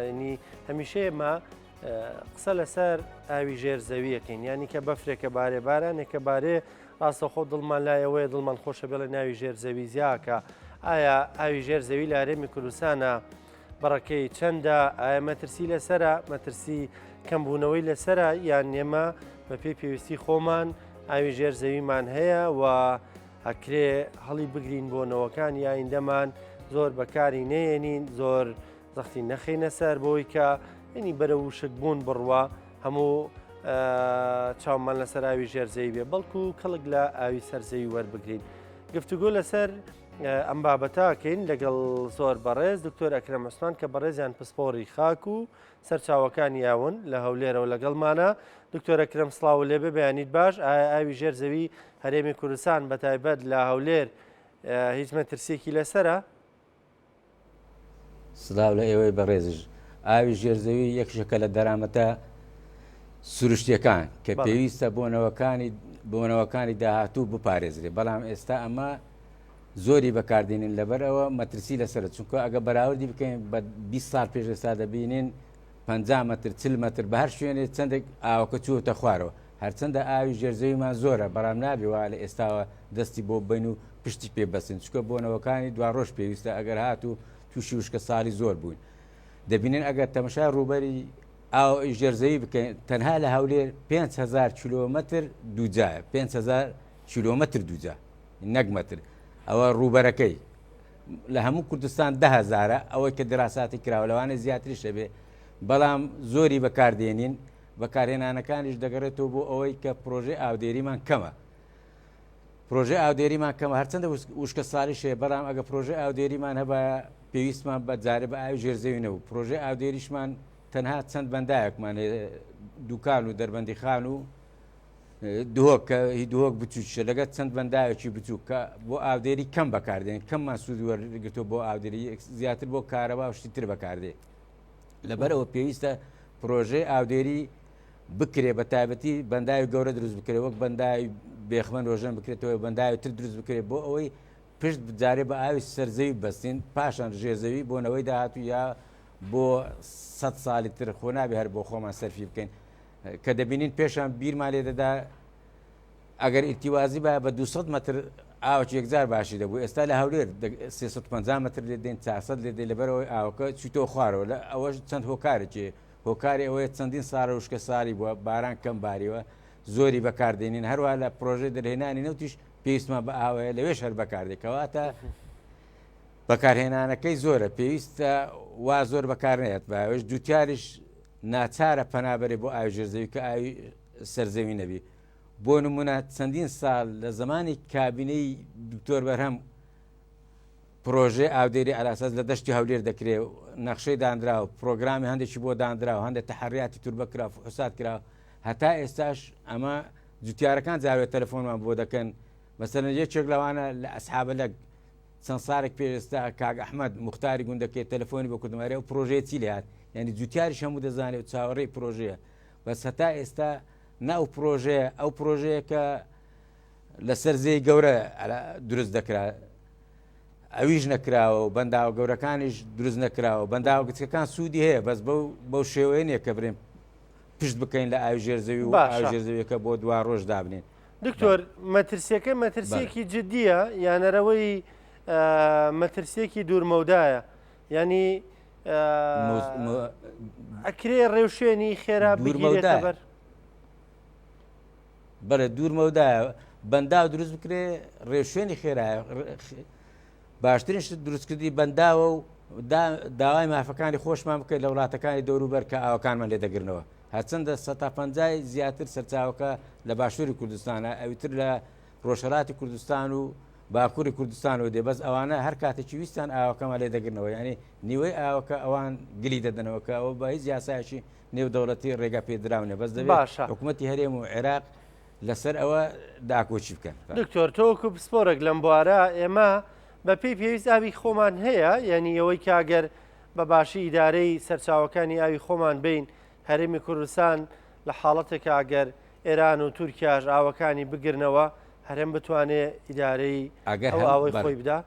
ینی هەمیشەیەمە قسە لەسەر ئاوی ژێر زەویەکەین ینی کە بەفرێکە بارێ بارانێکە بارێ ڕاستەخۆ دڵمان لایەوەیە دڵمان خۆشە بێڵە ناوی ژێر زەوی زیاکە ئایا ئاوی ژێر زەوی لە هەرێمی کوردستانە بەڕەکەی چەندە ئایا مەترسی لەسرە مەترسی کەمبوونەوەی لەسرە یان نێمە بە پێی پێویستی خۆمان ئاوی ژێر زەویمان هەیە و ئەکرێ هەڵی بگرین بۆ نەوەکان یاایندەمان زۆر بەکاری نێنین زۆر زەختی نەخینە سەر بۆی کە ینی بەرە وشک بوون بڕوە هەموو چاومان لەسەر ئاوی ژێرزەوی بێ بەڵکو کەڵک لە ئاوی سەرزەوی وەربگرین گفتوگۆ لەسەر ئەم بابەتاکەین لەگەڵ زۆر بەڕێز دکتۆر ئەکرەم عوسمان کە بەڕێزیان پسپۆڕی خاک و سەرچاوەکانی یاون لە هەولێرەوە لەگەڵمانە دکتۆر ئەکرەم سڵاو لێبێ بەیانیت باش ئایا ئاوی ژێر زەوی هەرێمی کوردستان بەتایبەت لە هەولێر هیچ مەترسێکی لەسرە؟ سڵاو لە ئێوەی بەڕێزش ئاوی ژێرزەوی یەکشەکە لە دەرامەتە سروشتیەکان کە پێویستە بۆنەوەکانی داهاتوو بپارێزرێ بەڵام ئێستا ئەمە زۆری بەکاردێنین لەبەرەوە مەترسی لەسەر چونکە ئەگە بەراوردی بکەین بە 20 ساڵ پێش ئێستا دەبینین 50 متر 40 متر بە هەر شوێنێ چەندێک ئاوەکە چووتە خوارەوە هەرچەندە ئاوی ژێرزەویمان زۆرە بەڵام نابێ وا لە ئێستاوە دەستی بۆ بین و پشتی پێ بەسن چونکە بۆنەوەکانی دوا ڕۆژ پێویستە ئەگەر هات و تووشی وشکە ساڵی زۆر بوون دەبینن ئەگەر تەمەشای ڕووبەری ئاو ژێرزەوی بکەین تەنها لە هەولێر 5,000 کیلۆمەتر دووجایە 5,000 کیلۆمەتر دووجا نەک مەتر ئەوە ڕووبەرەکەی لە هەموو کوردستان 10,000 ئەوەی کە دراساتی کراوە لەوانە زیاتری شەبێ بەڵام زۆری بەکاردێنین بەکارهێنانەکانیش دەگەڕێتەوە بۆ ئەوەی کە پرۆژێ ئاودێریمان کەمە پرۆژێ ئاودێریمان کەمە هەرچەندە وشکە ساڵی شێ بەڵام ئەگە پرۆژێ ئاودێریمان هەبە پێویستمان بە جارێ بە ئاوی ژێرزەوینەوە پرۆژێ ئاودێریشمان تەنها چەند بەندایەکمان دوکان و دەربەندی خان و دهۆک بچووکە لەگەت چەند بەندایەکی بچوو کە بۆ ئاودێری کەم بەکاردێن کەممان سوودی وەرگرتۆ بۆ ئاودێری زیاتر بۆ کارەبا و شتی تر بەکاردێ لەبەرەوە پێویستە پرۆژێ ئاودێری بکرێ بە تایبەتی بەنداوی گەورە دروست بکرێت وەک بەنداوی بێخمەن ڕۆژن بکرێتەوە بەنداوی تر دروست بکرێت بۆ ئەوەی پشت جارێ بە ئاوی سەرزەوی بەستین پاشان ژێرزەوی بۆنەوەی داهاتوو یا بۆ 100 ساڵی تر خۆ نابێ هەر بۆ خۆمان سەرفی بکەین کە دەبینین پێشان بیرمان لێ دەدا ئەگەر ئیرتیوازی بە 200 متر ئاوکی یەکجار باشی دەبوو ئێستا لە هەولێر 350 متر لێ دێن 400 لێ دێ لەبەرەوەی ئاوەکە چیتۆ خوارەوە لە ئەوەش چەند هۆکارێکی هۆکاری ئەوەیە چەندین ساڕە وشکە ساری بووە باران کەم باریوە زۆری بەکاردێنین هەروە لە پرۆژێ دەرهێنانی نەوتیش پێویستمان بە ئاوەیە لەوێش هەر بەکاردێکەوەتە بەکارهێنانەکەی زۆرە پێویستە وا زۆر بەکارنێت بەوەش دووتیاریش ناچارە پەنابەرێ بۆ ئاوی ژێرزەوی کە ئاوی سەرزەوی نەبی بۆ نمونە چەندین ساڵ لە زمانی کابینەی دکتۆر بەرهەم پرۆژێ ئاودێری ئالاساس لە دەشتی هەولێر دەکرێت نەخشەی دانراوە پرۆگرامی هەندێکی بۆ دانراوە هەندێک تەحریاتی تور بکرا حسات کراوە هەتا ئێستاش ئەمە جوتیارەکان جاوێت تەلەفۆنمان بۆ دەکەن مەسەلەن یەکێک لەوانە لە ئەسحابە لەگ چەند ساڵێک پێستا کاک ئەحمەد مختاری گوندەکەی تەلەفۆنی بۆ کوردمارێ و پرۆژەیە چی لێهات یعنی جوتیاریش هەموو دەزانێت چاوەڕێی پرۆژەیە بەس هەتا ئێستا ناو پرۆژەیە ئەو پرۆژەیە کە لەسەر زێی گەورە دروست دەکرا ئەویش نەکراوە و بەنداوە گەورەکانیش دروست نەکراوە بەنداوە گچکەکان سوودی هەیە بەس بەو شێوەیە نیە کە برێن پشت بکەین لە ئاوی ژێرزەوی و ئاوی ژێرزەویەکە بۆ دوا ڕۆژ دابنێن دکتۆر مەترسیەکە مەترسیەکی جددیە یانەرەوەی مەترسیەکی دوورمەودایە ینی ئەکرێ ڕێوشێنی خێرا بگیرێتە بەر بەرە دوورمەودایە بەنداو دروست بکرێ ڕێوشێنی خێرایە باشترین شت دروستکردی بەنداوە و داوای مافەکانی خۆشمان بکەیت لە وڵاتەکانی دەوروبەر کە ئاوەکانمان لێ دەگرنەوە هەرچەندە 150 زیاتر سەرچاوەکە لە باشووری کوردستانە ئەویتر لە ڕۆژهەڵاتی کوردستان و باکووری کوردستانەوە دێ بەس ئەوانە هەر کاتێکی ویستان ئاوەکەمان لێ دەگرنەوە ینی نیوەی ئاوەکە ئەوان گلی دەدەنەوە کە ئەوە بە هیچ یاسایەکی نێودەوڵەتی ڕێگا پێدراونێ بەس دەبێت حکوومەتی هەرێم و عێراق لەسەر ئەوە داکۆچی بکەن دکتۆر تۆکو پسپۆرێک لەم بوارە ئێمە بە پێی پێویست ئاوی خۆمان هەیە یعنی ئەوەی کاگەر بە باشی ئیدارەی سەرچاوەکانی ئاوی خۆمان بین هەرێمی کوردستان لە حاڵەتێکە ئەگەر ئێران و تورکیاش ئاوەکانی بگرنەوە هەرێم بتوانێت ئیدارەی ئەو ئاوەی خۆی بدا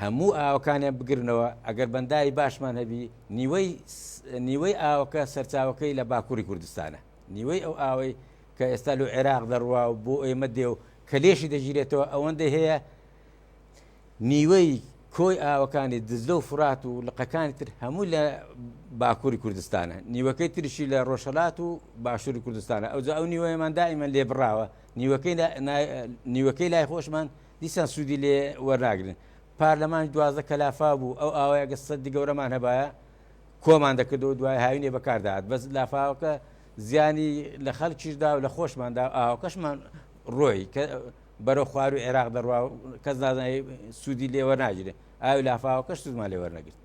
هەموو ئاوەکانیان بگرنەوە ئەگەر بەنداری باشمان هەبی نیوەی ئاوەکە سەرچاوەکەی لە باکووری کوردستانە نیوەی ئەو ئاوەی کە ئێستا لە عێراق دەڕوا و بۆ ئێمە دێ و کە لێشی دەگیرێتەوە ئەوەندە هەیە نیوەی کۆی ئاوەکانی دزلە و فرات و لقەکانی تر هەموو لە باکووری کوردستانە نیوەکەی تریشی لە ڕۆژهەڵات و باشووری کوردستانە ئەوجا ئەو نیوەیەمان دائیمەن لێ بڕاوە نیوەکەی لای خۆشمان دیسان سوودی لێ وەرناگرن پارلەمان 12 کەلافا بوو ئەو ئاوەیە گە سەدی گەورەمان هەبایە کۆمان دەکردەوە دوای هاوینێ بەکاردات بەس لافاوەکە زیانی لە خەڵکیشدا و لە خۆشماندا ئاوەکەشمان ڕۆی بەرەو خوار و عێراق دەڕوا و کەس نازانێ سوودی لێوە ناگیرێ ئاوی لافاوەکەش سوودمان لێ وەرنەگرت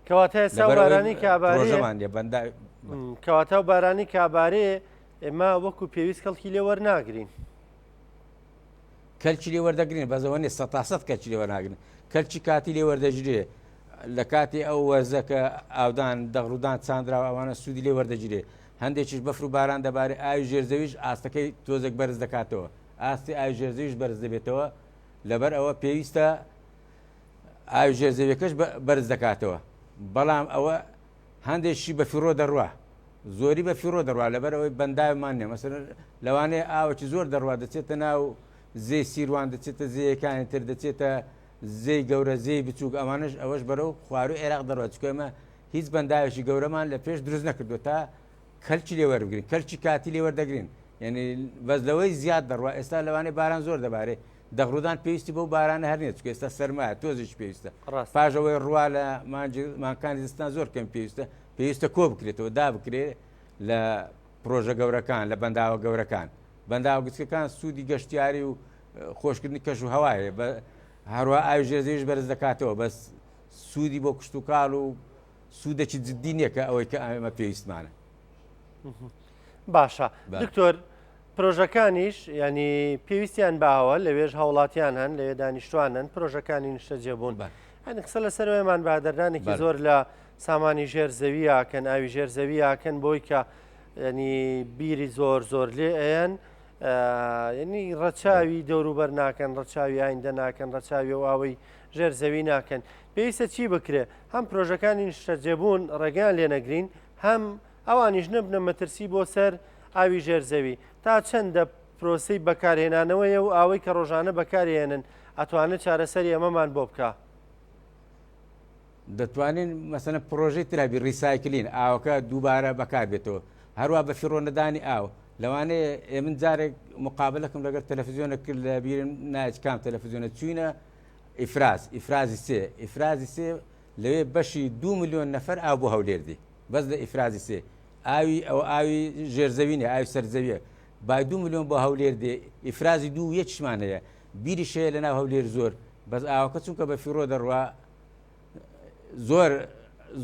کەواتە ئێستا بارانی کابرا ڕۆژەمان لێ بەندا کەواتە بارانی کابارێ ئێمە وەکو پێویست کەڵکی لێ وەرناگرین کەلکی لێ وەردەگرین بەزەوە نیە 100 کەلکی لێ وەرناگرن کەلکی کاتی لێ وەردەگیرێ لە کاتی ئەو وەرزەکە ئاودان دەغڕودان چاندراوە ئەوانە سوودی لێ وەردەگیرێ هەندێکیش بەفر و باران دەبارێت ئاوی ژێرزەویش ئاستەکەی تۆزێک بەرز دەکاتەوە ئاستی ئاوی ژێرزەویش بەرز دەبێتەوە لەبەر ئەوە پێویستە ئاوی ژێرزەویەکەش بەرز دەکاتەوە بەڵام ئەوە هەندێکشی بە فیرۆ دەڕوا زۆری بە فیرۆ دەڕوا لەبەر ئەوەی بەنداومان نیە مەسەرەن لەوانەیە ئاوەکی زۆر دەڕوا دەچێتە ناو زێی سیروان دەچێتە زەیەکانی تر دەچێتە زەی گەورە زەی بچووک ئەوانش ئەوەش بەرەو خوار و عێراق دەڕوا چکە ئێمە هیچ بەنداوێکی گەورەمان لە پێش دروست نەکردو تا کەلکی لێ وەربگرین کەلکی کاتی لێ وەردەگرین یعنی بەزلەوەی زیاد دەڕوا ئێستا لەوانەیە باران زۆر دەبارێ دەغڕودان پێویستی بەو بارانە هەر نیە چکە ئێستا سەرمایە تۆزیش پێویستە پاژەوەی ڕوا لە مانکانی زستان زۆر کەم پێویستە کۆ بکرێتەوە دا بکرێت لە پرۆژە گەورەکان لە بەنداوە گەورەکان بەنداوە گچکەکان سوودی گەشتیاری و خۆشکردنی کەش و هەوایە هەروە ئاوی ژێرزەویش بەرز دەکاتەوە بەس سوودی بۆ کشت و کاڵ و سوودێکی جددی نییە کە ئەوەی کە ئەمە پێویستمانە باشە دکتۆر پرۆژەکانیش ینی پێویستیان باوە لەوێژ هاوڵاتیان هەن لەوێ دانیشتوانن پرۆژەکانی نیشتە جێبوون هەنی قسە لەسەرەوەیمان بادەردانێکی زۆر لە سامانی ژێر زەویاکەن ئاوی ژێر زەویاکەن بۆی کە ینی بیری زۆر لێ ئەیەن ینی ڕەچاوی دەوروبەر ناکەن ڕەچاوی ئایندە ناکەن ڕەچاوی و ئاوی ژێر زەوی ناکەن پێویستە چی بکرێ هەم پرۆژەکانی نیشتە جێبوون ڕێگەیان لێ نەگرین هەم ئەوانیش نەبنە مەترسی بۆ سەر ئاوی ژێر زەوی تا چەندە پرۆسی بەکارهێنانەوەیە و ئاوەی کە ڕۆژانە بەکارهێنن ئەتوانێت چارەسەری ئەمەمان بۆ بکە دەتوانین مەسەنە پرۆژەی ترابی ڕیسایکلین ئاوەکە دووبارە بەکار بێتەوە هەروە بە فیڕۆنەدانی ئاو لەوانەیە ئێمن جارێک مقابلەکەم لەگەر تەلەڤیزیۆنە کرد لە بیرم نایەت کام تەلەڤیزیۆنە چوینە ئیفرازی سێ لەوێ بەشی 2 ملیۆن نەفەر ئاو بۆ هەولێردی بەس لە ئیفرازی سێ ئاوی ئەو ئاوی ژێرزەوینە ئاوی سەرزەویە با 2 ملیۆن بۆ هەولێردێ ئیفرازی 2 یەکیشمان هەیە بیری شەیە لە ناو هەولێر زۆر بەس ئاوەکە چونکە بە فیڕۆ دەڕوا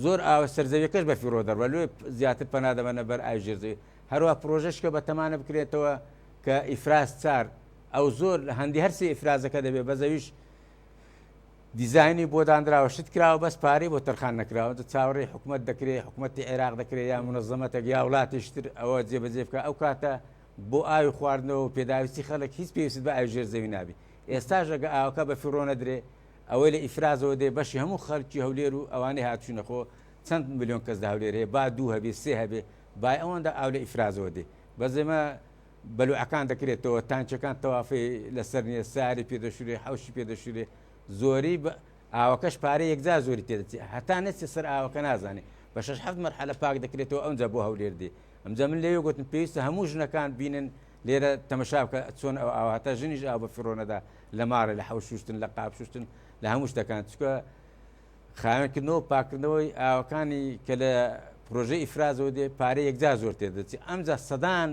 زۆر ئاوە سەرزەویەکەش بە فیڕۆ دەڕوا لێ زیاتر پەنادەمەنە بەر ئاوی ژێرزەوی هەروە پرۆژەشکە بە تەمانە بکرێتەوە کە ئیفراز چار ئەو زۆر هەندی هەرسی ئیفرازەکە دەبێت بە زەویش دیزایانی بۆ دانراوە شت کراوە بەس پارەی بۆ تەرخان نەکراوە چاوەڕێی حکوومەت دەکرێت حکوومەتی عێراق دەکرێت یا منەظەمەتێک یا وڵاتیشتر ئەوە جێبەجێ بکە ئەو کاتە بۆ ئاوی خواردنەوە و پێداویستی خەڵک هیچ پێویست بە ئاوی ژێرزەوی نابی ئێستاش ئەگە ئاوەکە بە فیڕۆ نەدرێ ئەوەی لە ئیفرازەوە دێ بەشی هەموو خەڵکی هەولێر و ئەوانەی هاتوونەخۆ چەند ملیۆن کەس لە هەولێر هەیە با 2 هەبێ 3 هەبێ با ئەوەندا ئاو لە ئیفرازەوە دێ بەزێمە بەلوعەکان دەکرێتەوە تانچەکان تەوافی لەسەر نیە ساری پێدەشورێ حوشی پێدەشورێ زۆری ئاوەکەش پارەی یەکجار زۆری تێدەچێت هەتا نەچێت سەر ئاوەکە نازانێ بە 6 مەرحەلە پاک دەکرێتەوە ئەوجا بۆ هەولێر دێ ئەمجا من لێوە گوتم پێویستە هەموو ژنەکان بینن لێرە تەمەشا بکە چۆن ئەو ئاواتە ژنیش ئاو بە فیڕۆنەدا لە ماڕێ لە حەوش شوشتن لە قاب شوشتن لە هەموو شتەکان چکە خاوێنکردنەوە پاکردنەوەی ئاوەکانی کە لە پرۆژەی ئیفرازەوە دێ پارەی یەکجار زۆر تێدەچێت ئەمجا سەدان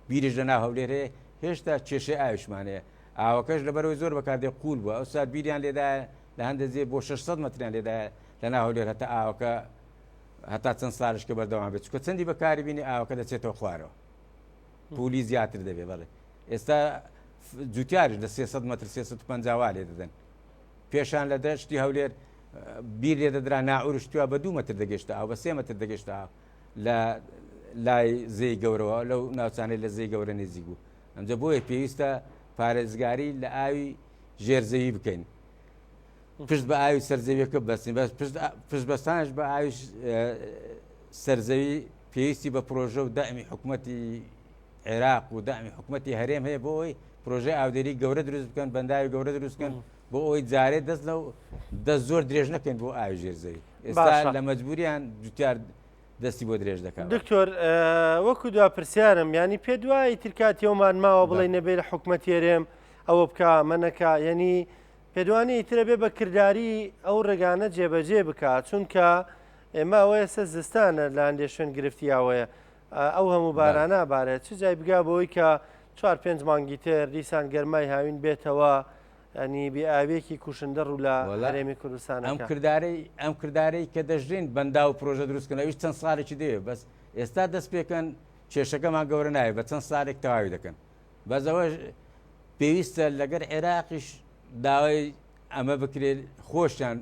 بیریش لە ناو هەولێر هەیە هێشتا کێشەی ئاویشمانەیە ئاوەکەش لەبەرەوەی زۆر بەکاردێ قوول بووە ئەو سات بیریان لێدایە لە هەندێک بۆ 600 مەتریان لێدایە لە ناو هەولێر هەتا ئاوەکە هەتا چەند ساڵشکە بەردەوام بێت چکە چەندی بەکاری بینی ئاوەکە دەچێتەوە خوارەوە پولی زیاتر دەبێ بەڵێ ئێستا جوتیاریش لە 300 مەتر 350 لێ دەدەن پێشان لە دەشتی هەولێر بیر لێ دەدرا ناعورشتووە بە 2 مەتر دەگەشتە ئاو بە 3 مەتر دەگەشتە لە لای زەی گەورەوە لەو ناوچانەی لە زەی گەورە نێزیک بوو ئەمجا بۆیە پێویستە پارێزگاری لە ئاوی ژێرزەوی بکەین پشت بە ئاوی سەرزەویەکە بەستین بەس پشت بەستانش بە ئاوی سەرزەوی پێویستی بە پرۆژە و دائمی حکوومەتی عێراق و دائمی حکوومەتی هەرێم هەیە بۆ ئەوی پرۆژه ئاودێری گەورە دروست بکەن بەنداوی گەورە دروستکەن بۆ ئەوی جارێ دەست زۆر درێژ نەکەن بۆ ئاوی ژێرزەوی ئێستا لە مەجبوریان جوتیار دەستی بۆ درێژ دەکات. دکتۆر وەکو دوا پرسیارم ینی پێ دوای ترکاتیەوەمان ماوە بڵێ نەبێ لە حکوومەتی هەرێم ئەوە بکە منەکە ینی پێدوانی ترە بێ بە کردداری ئەو ڕێگانە جێبەجێ بکات چونکە ئێمە ئەوەیە سە زستانە لە هەندێ شوێن گرفتیاوەیە ئەو هەموو بارانە بارێت چ جای بگا بۆی کە 4-5 مانگی تر دیسان گەرمای هاوین بێتەوە ینی بێئاوێکی کوشندە ڕوو لە هەرێمی کوردستان ئەم کردارەی کە دەژین بەندا و پرۆژە دروستکەن ئەویش چەند ساڵێکی دەوێت بەس ئێستا دەست پێکەن کێشەکەمان گەورە نایە بە چەند ساڵێک تەواوی دەکەن بەزەوە پێویستە لەگەر عێراقیش داوای ئەمە بکرێت خۆشیان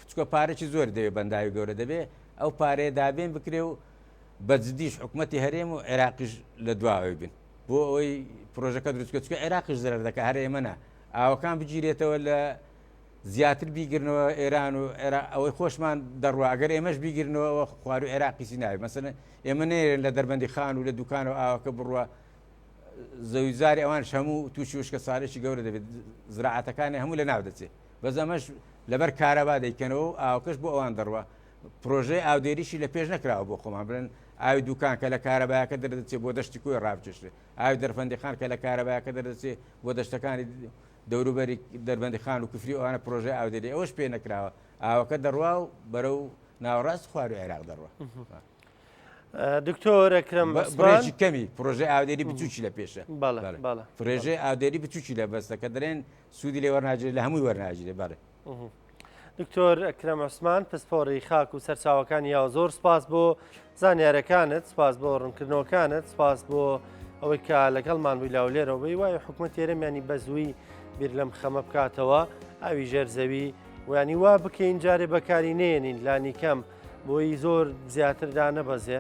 چکە پارێکی زۆر دەوێت بەنداوی گەورە دەبێت ئەو پارەیە دابێن بکرێ و بەجددیش حکوومەتی هەرێم و عێراقیش لە دواوی بن بۆ ئەوی پرۆژەکە دروستکە چکە عێراقیش زەرەر دەکە هەرێمەە ئاوەکان بگیرێتەوە لە زیاتر بیگرنەوە ئێران و ئەوەی خۆشمان دەڕوە ئەگەر ئێمەش بیگرنەوە خوار و عێراقیسی ناوی مەسەن ئێمە نێرن لە دەربەندی خان و لە دوکانەوە ئاوەکە بڕوە زەویزاری ئەوانش هەموو تووشی وشکە ساڵێکی گەورە دەبێت زراعەتەکانی هەموو لە ناو دەچێت بەس ئەمەش لەبەر کارەبا دەیکەنەوە ئاوکەش بۆ ئەوان دەڕوە پرۆژەی ئاودێریشی لە پێش نەکراوە بۆ خۆمان برن ئاوی دوکان کە لە کارەبایەکە دەردەچێت بۆ دەشتی کوی ڕابچێشێت ئاوی دەرفەندی خان کە لە کارەبایەکە دەردەچێت بۆ دەشتەکانی دەوروبەری دەربەندی خان و کوفری ئەوانە پرۆژەی ئاودێری ئەوەش پێ نەکراوە ئاوەکە دەڕوا و بەرە و ناوەڕاست خوار و عێراق دەڕوە. دکتۆر ئەکرەم بەڕێکی کەمی پرۆژەی ئاودێری بچوکی لە پێشە پرۆژەی ئاودێری بچوکی لە بەستە کە دەرێن سوودی لێ وەرناگیرێت لە هەمووی وەرناگیرێت بەڵێ. دکتۆر ئەکرەم عوسمان پسپۆڕی خاک و سەرچاوەکانی یاوە زۆر سپاس بۆ زانیارەکانت سپاس بۆ ڕوونکردنەوەکانت سپاس بۆ ئەوەی کە لەگەڵمان بووی لاولێرەوەی وایە حکوومەت هێرەمیانی بەزووی بیر لەم خەمە بکاتەوە ئاوی ژێرزەوی وانی وا بکەین جارێ بەکاری نێنین لانی کەم بۆی زۆر زیاتردا نەبەزێ